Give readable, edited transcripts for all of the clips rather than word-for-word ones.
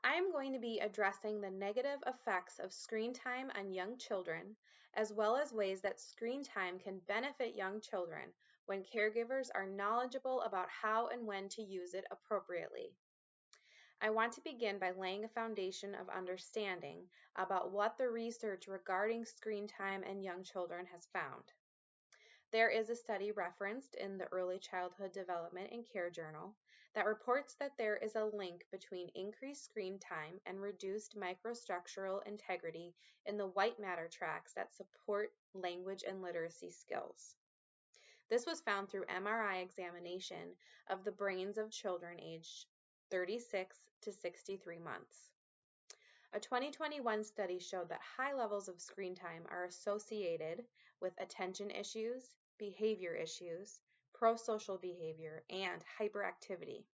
I'm going to be addressing the negative effects of screen time on young children, as well as ways that screen time can benefit young children when caregivers are knowledgeable about how and when to use it appropriately. I want to begin by laying a foundation of understanding about what the research regarding screen time and young children has found. There is a study referenced in the Early Childhood Development and Care Journal that reports that there is a link between increased screen time and reduced microstructural integrity in the white matter tracts that support language and literacy skills. This was found through MRI examination of the brains of children aged 36 to 63 months. A 2021 study showed that high levels of screen time are associated with attention issues, behavior issues, prosocial behavior, and hyperactivity.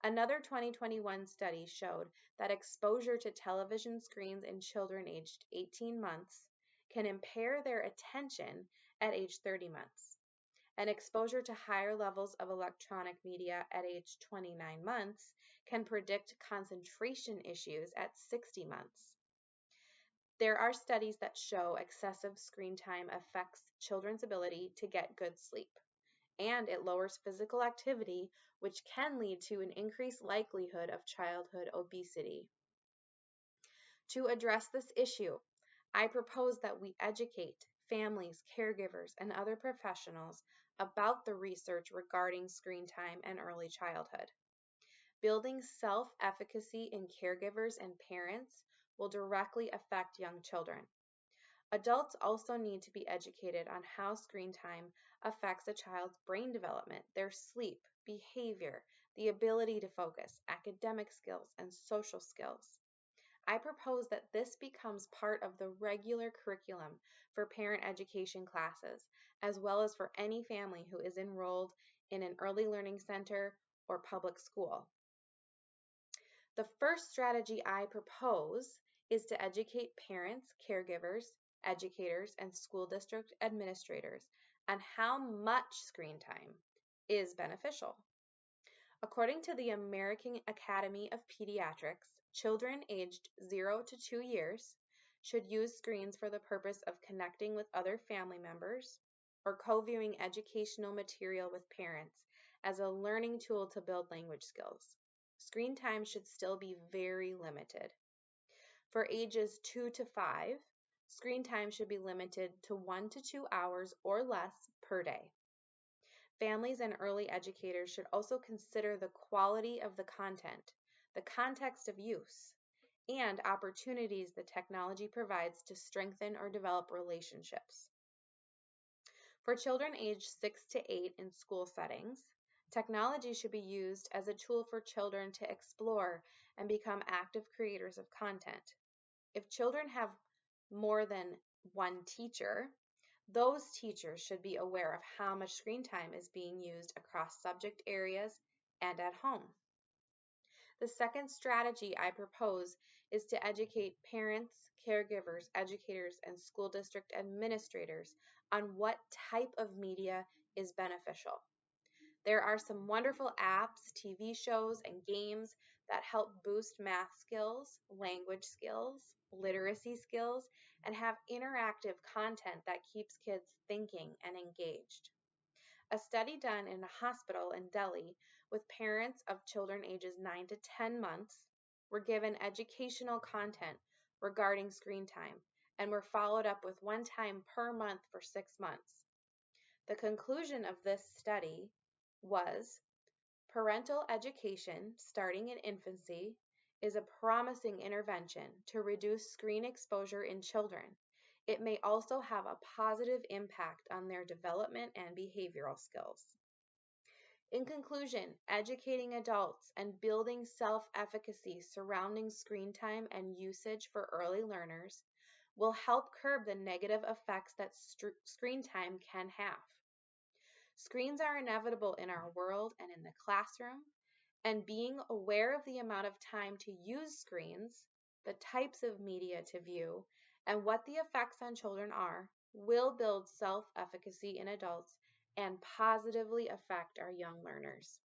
Another 2021 study showed that exposure to television screens in children aged 18 months can impair their attention at age 30 months, and exposure to higher levels of electronic media at age 29 months can predict concentration issues at 60 months. There are studies that show excessive screen time affects children's ability to get good sleep, and it lowers physical activity, which can lead to an increased likelihood of childhood obesity. To address this issue, I propose that we educate families, caregivers, and other professionals about the research regarding screen time and early childhood. Building self-efficacy in caregivers and parents will directly affect young children. Adults also need to be educated on how screen time affects a child's brain development, their sleep, behavior, the ability to focus, academic skills, and social skills. I propose that this becomes part of the regular curriculum for parent education classes, as well as for any family who is enrolled in an early learning center or public school. The first strategy I propose is to educate parents, caregivers, educators, and school district administrators on how much screen time is beneficial. According to the American Academy of Pediatrics, children aged 0 to 2 years should use screens for the purpose of connecting with other family members or co-viewing educational material with parents as a learning tool to build language skills. Screen time should still be very limited. For ages 2 to 5, screen time should be limited to 1 to 2 hours or less per day. Families and early educators should also consider the quality of the content, the context of use, and opportunities the technology provides to strengthen or develop relationships. For children aged 6 to 8 in school settings, technology should be used as a tool for children to explore and become active creators of content. If children have more than one teacher, those teachers should be aware of how much screen time is being used across subject areas and at home. The second strategy I propose is to educate parents, caregivers, educators, and school district administrators on what type of media is beneficial. There are some wonderful apps, TV shows, and games that help boost math skills, language skills, literacy skills, and have interactive content that keeps kids thinking and engaged. A study done in a hospital in Delhi with parents of children ages 9 to 10 months were given educational content regarding screen time and were followed up with one time per month for 6 months. The conclusion of this study was parental education starting in infancy is a promising intervention to reduce screen exposure in children. It may also have a positive impact on their development and behavioral skills. In conclusion, educating adults and building self-efficacy surrounding screen time and usage for early learners will help curb the negative effects that screen time can have. Screens are inevitable in our world and in the classroom, and being aware of the amount of time to use screens, the types of media to view, and what the effects on children are will build self-efficacy in adults and positively affect our young learners.